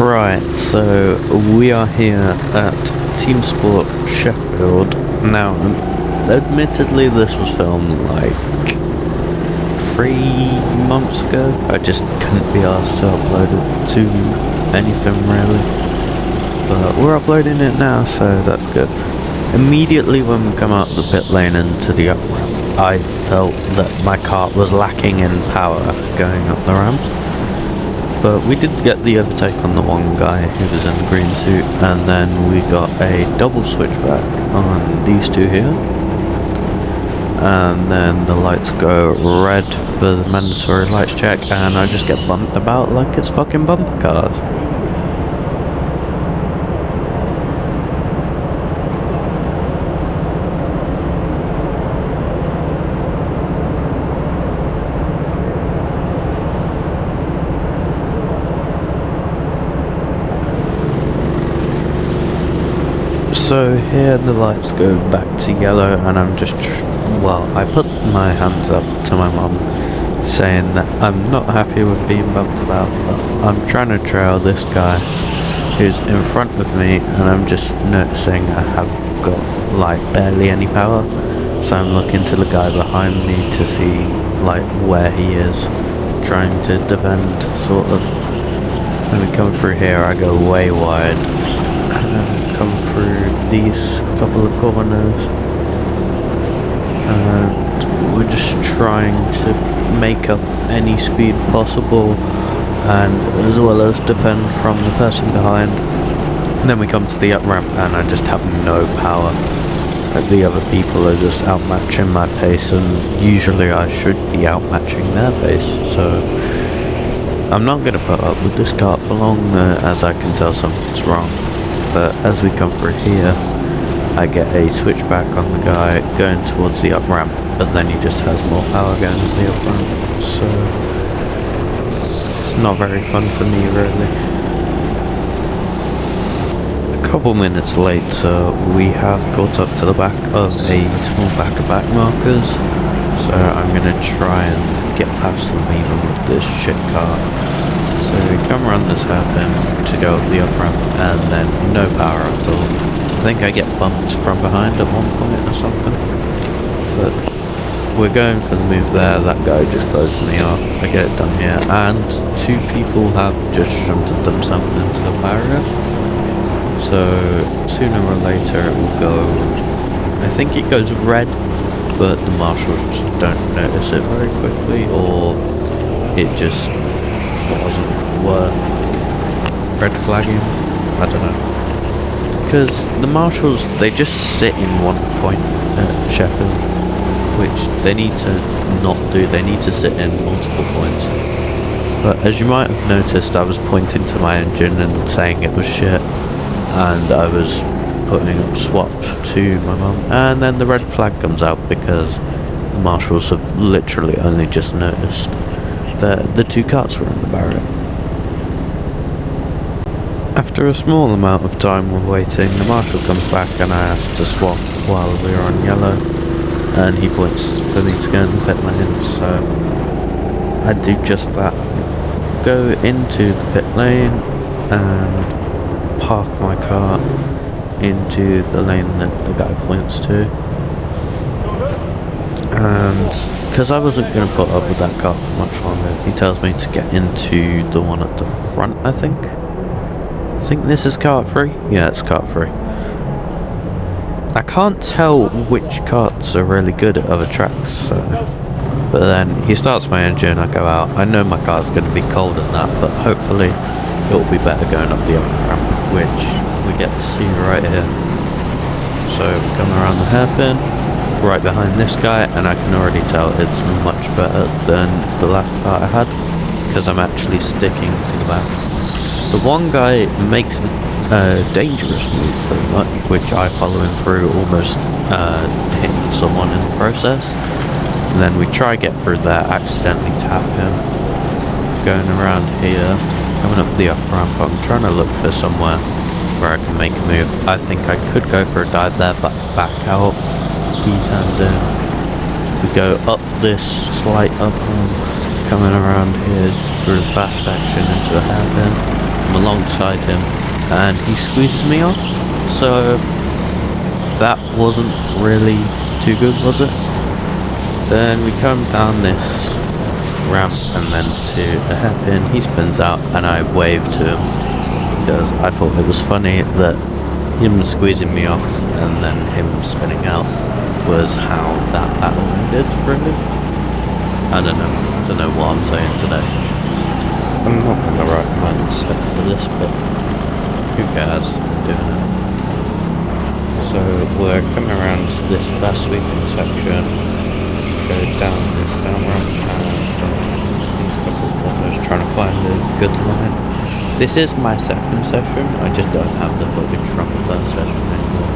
Right, so we are here at Teamsport Sheffield. Now, admittedly this was filmed like 3 months ago. I just couldn't be asked to upload it to anything really. But we're uploading it now, so that's good. Immediately when we come out the pit lane into the up ramp, I felt that my kart was lacking in power going up the ramp. But we did get the overtake on the one guy who was in the green suit, and then we got a double switchback on these two here. And then the lights go red for the mandatory lights check, and I just get bumped about like it's fucking bumper cars. So here the lights go back to yellow, and I'm just, I put my hands up to my mum saying that I'm not happy with being bumped about, but I'm trying to trail this guy who's in front of me, and I'm just noticing I have got like barely any power, so I'm looking to the guy behind me to see like where he is, trying to defend sort of. When we come through here I go way wide, come through these couple of corners, and we're just trying to make up any speed possible, and as well as defend from the person behind. And then we come to the up ramp, and I just have no power. Like, the other people are just outmatching my pace, and usually I should be outmatching their pace, so I'm not going to put up with this kart for long, as I can tell something's wrong. But as we come through here, I get a switchback on the guy going towards the up ramp, but then he just has more power going to the up ramp, so it's not very fun for me really. A couple minutes later, we have got up to the back of a small pack of back markers, so I'm going to try and get past them even with this shit car. So we come around this hairpin to go up the up ramp, and then no power at all. I think I get bumped from behind at one point or something. But we're going for the move there, that guy just closes me off. I get it done here, and two people have just shunted themselves into the barrier. So sooner or later it will go, I think it goes red, but the marshals just don't notice it very quickly, or it just wasn't worth red flagging. I don't know, because the marshals, they just sit in one point at Sheffield, which they need to not do. They need to sit in multiple points. But as you might have noticed, I was pointing to my engine and saying it was shit, and I was putting up swap to my mum, and then the red flag comes out because the marshals have literally only just noticed that the two carts were in the barrier. After a small amount of time of waiting, the marshal comes back, and I asked to swap while we were on yellow, and he points for me to go in the pit lane, so I do just that. I go into the pit lane and park my car into the lane that the guy points to, and because I wasn't going to put up with that car for much longer, he tells me to get into the one at the front. I think this is kart 3. Yeah, it's kart 3. I can't tell which karts are really good at other tracks, so. But then he starts my engine, I go out. I know my car's going to be cold and that, but hopefully it will be better going up the upper ramp, which we get to see right here. So we come around the hairpin, right behind this guy, and I can already tell it's much better than the last part I had, because I'm actually sticking to the back. The one guy makes a dangerous move pretty much, which I follow him through, almost hitting someone in the process. And then we try get through there, accidentally tap him. Going around here, coming up the up ramp, I'm trying to look for somewhere where I can make a move. I think I could go for a dive there, but back out. He turns in. We go up this slight up, coming around here through the fast section into a hairpin. I'm alongside him, and he squeezes me off. So that wasn't really too good, was it? Then we come down this ramp and then to the hairpin. He spins out and I wave to him because I thought it was funny that him squeezing me off and then him spinning out was how that battle ended, really. I don't know what I'm saying today. I'm not in the right mindset for this, but who cares? I'm doing it. So we're coming around to this fast sweeping section, go down this down ramp and these couple of corners trying to find a good line. This is my second session, I just don't have the footage from the first session anymore.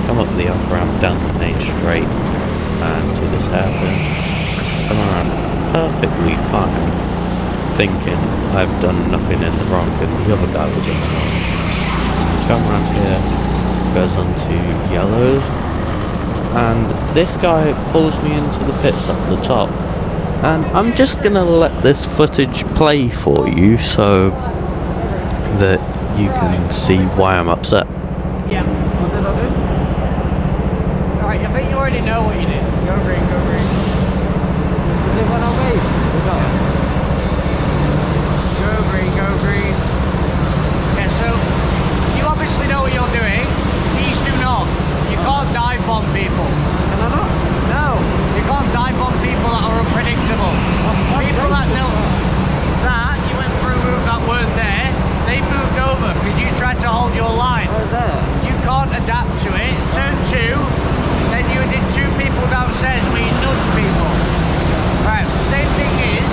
Come up the up ramp, down the main straight and to this hairpin. Come around perfectly fine, thinking I've done nothing in the wrong and the other guy was in the wrong. Come around here, goes on to yellows, and this guy pulls me into the pits up the top, and I'm just gonna let this footage play for you so that you can see why I'm upset. Yeah, alright, I think you already know what you did. Go green, go green. Is it one on me? Go green, go green. Yeah, so you obviously know what you're doing. These do not. You can't dive bomb people. Can I not? No, you can't dive bomb people that are unpredictable. People that know that you went through a route that weren't there, they moved over because you tried to hold your line. You can't adapt to it. Turn 2, then you did 2 people downstairs where you nudged people. Right, same thing is,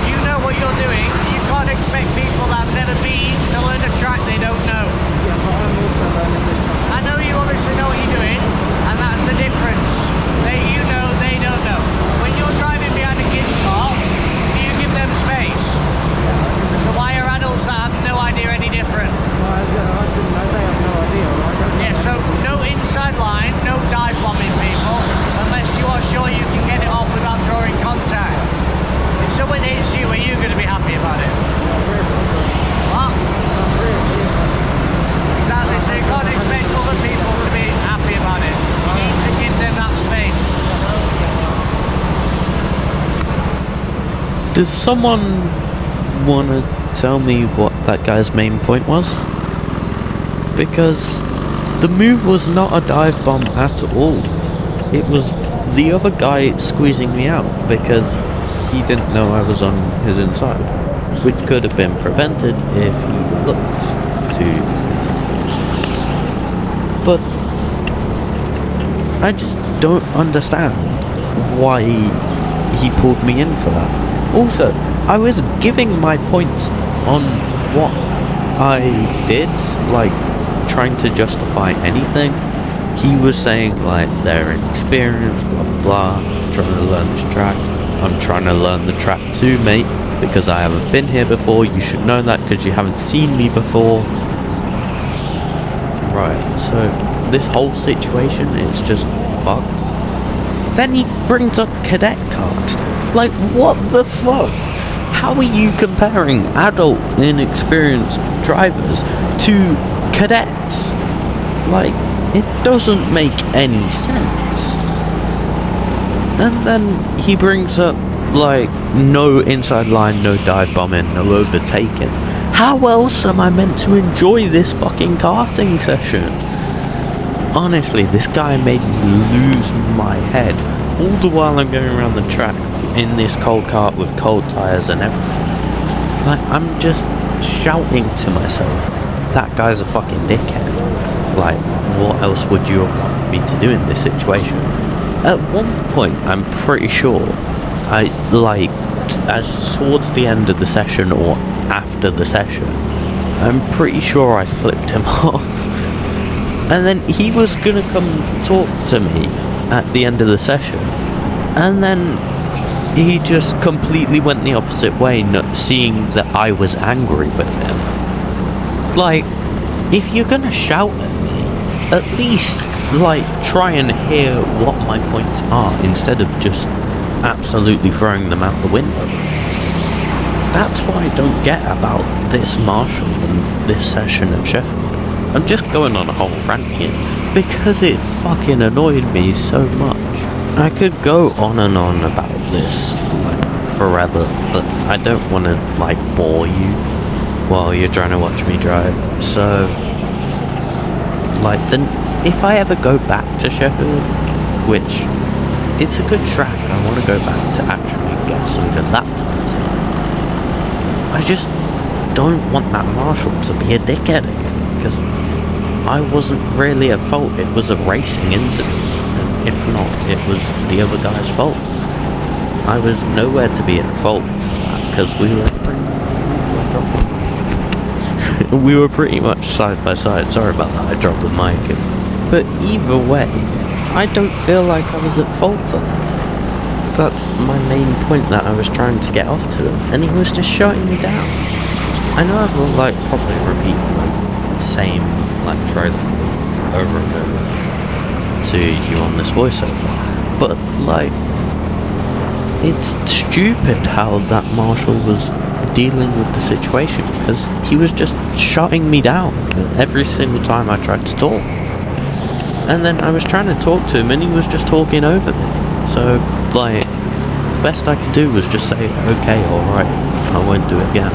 you know what you're doing. You can't expect people that have never been to learn a track they don't know. Yeah, but I'm also learning this track. I know you obviously know what you're doing, and that's the difference. You know, they don't know. When you're driving behind a kid's car, you give them space. So why are adults that have no idea any different? Well, I didn't know, they have no idea, right? Yeah, so no inside line, no dive bombing people, unless you are sure you can get it off without drawing contact. If someone hits you, are you going to be happy about it? What? Exactly, so you can't expect other people to be happy about it. You need to give them that space. Does someone want to tell me what that guy's main point was? Because the move was not a dive bomb at all. It was the other guy squeezing me out because he didn't know I was on his inside, which could have been prevented if he looked to his inside. But I just don't understand why he pulled me in for that. Also, I was giving my points on what I did, like trying to justify anything. He was saying like they're inexperienced, blah blah blah, trying to learn this track. I'm trying to learn the track too, mate, because I haven't been here before. You should know that because you haven't seen me before. Right, so this whole situation, it's just fucked. Then he brings up cadet cards. Like, what the fuck? How are you comparing adult, inexperienced drivers to cadets? Like, it doesn't make any sense. And then he brings up, like, no inside line, no dive bombing, no overtaking. How else am I meant to enjoy this fucking karting session? Honestly, this guy made me lose my head all the while I'm going around the track in this cold cart with cold tyres and everything. Like, I'm just shouting to myself, that guy's a fucking dickhead. Like, what else would you have wanted me to do in this situation? At one point, I'm pretty sure, as towards the end of the session or after the session, I'm pretty sure I flipped him off. And then he was gonna come talk to me at the end of the session, and then he just completely went the opposite way, not seeing that I was angry with him. Like, if you're gonna shout at me, at least, like, try and hear what my points are instead of just absolutely throwing them out the window. that's what I don't get about this marshal and this session at Sheffield. I'm just going on a whole rant here because it fucking annoyed me so much. I could go on and on about this like forever, but I don't want to like bore you while you're trying to watch me drive. So like then if I ever go back to Sheffield, which it's a good track, I want to go back to actually get some good lap times in. I just don't want that marshal to be a dickhead again, because I wasn't really at fault. It was a racing incident, and if not, it was the other guy's fault. I was nowhere to be at fault for that, because we were pretty much side by side. Sorry about that, I dropped the mic. But either way, I don't feel like I was at fault for that. That's my main point that I was trying to get off to him, and he was just shutting me down. I know I will like probably repeat the same like trailer over and over to you on this voiceover, but like it's stupid how that marshal was dealing with the situation, because he was just shutting me down every single time I tried to talk. And then I was trying to talk to him and he was just talking over me. So, like, the best I could do was just say, okay, alright, I won't do it again.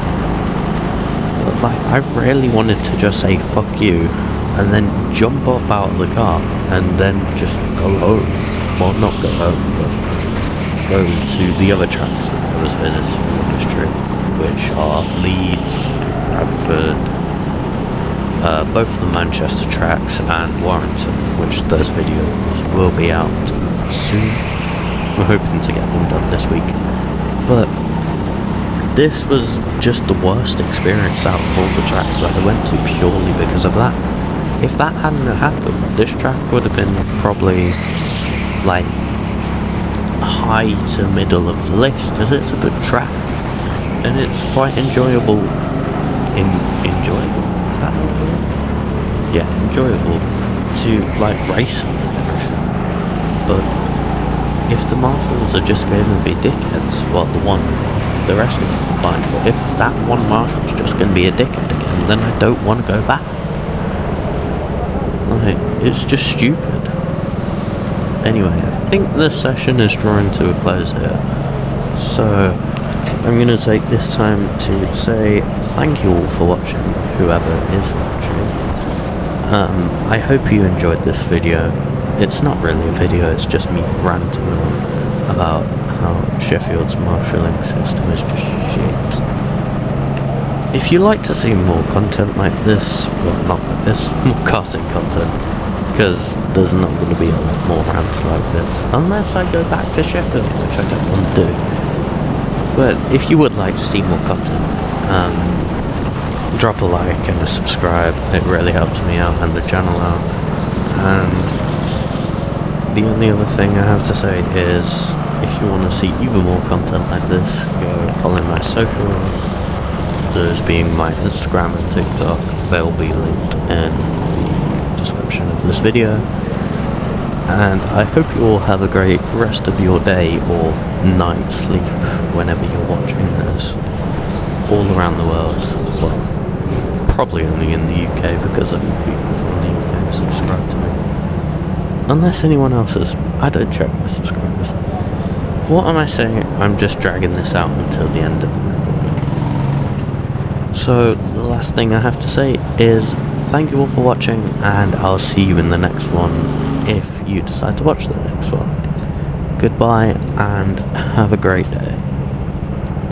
But, like, I really wanted to just say, fuck you, and then jump up out of the car, and then just go home. Well, not go home, but go to the other tracks that I was visiting on this trip, which are Leeds, Bradford, both the Manchester tracks and Warrington, which those videos will be out soon. We're hoping to get them done this week. But this was just the worst experience out of all the tracks that I went to, purely because of that. If that hadn't happened, this track would have been probably like high to middle of the list, because it's a good track and it's quite enjoyable. Enjoyable? Is that what it is? Yeah, enjoyable to like race on and everything. But if the marshals are just going to be dickheads, well, the rest of them are fine. But if that one marshal's just going to be a dickhead again, then I don't want to go back. Like, it's just stupid. Anyway, I think the session is drawing to a close here. So I'm going to take this time to say thank you all for watching, whoever is watching. I hope you enjoyed this video. It's not really a video, it's just me ranting on about how Sheffield's marshalling system is just shit. If you like to see more content like this, well, not like this, more casting content, because there's not going to be a lot more rants like this, unless I go back to Sheffield, which I don't want to do. But if you would like to see more content, drop a like and a subscribe. It really helps me out and the channel out. And the only other thing I have to say is, if you want to see even more content like this, go follow my socials, those being my Instagram and TikTok. They'll be linked in the description of this video. And I hope you all have a great rest of your day or night sleep whenever you're watching this, all around the world. Well, probably only in the UK, because I think people from the UK subscribe to me. Unless anyone else is. I don't check my subscribers. What am I saying? I'm just dragging this out until the end of the recording. So the last thing I have to say is thank you all for watching, and I'll see you in the next one if you decide to watch the next one. Goodbye and have a great day.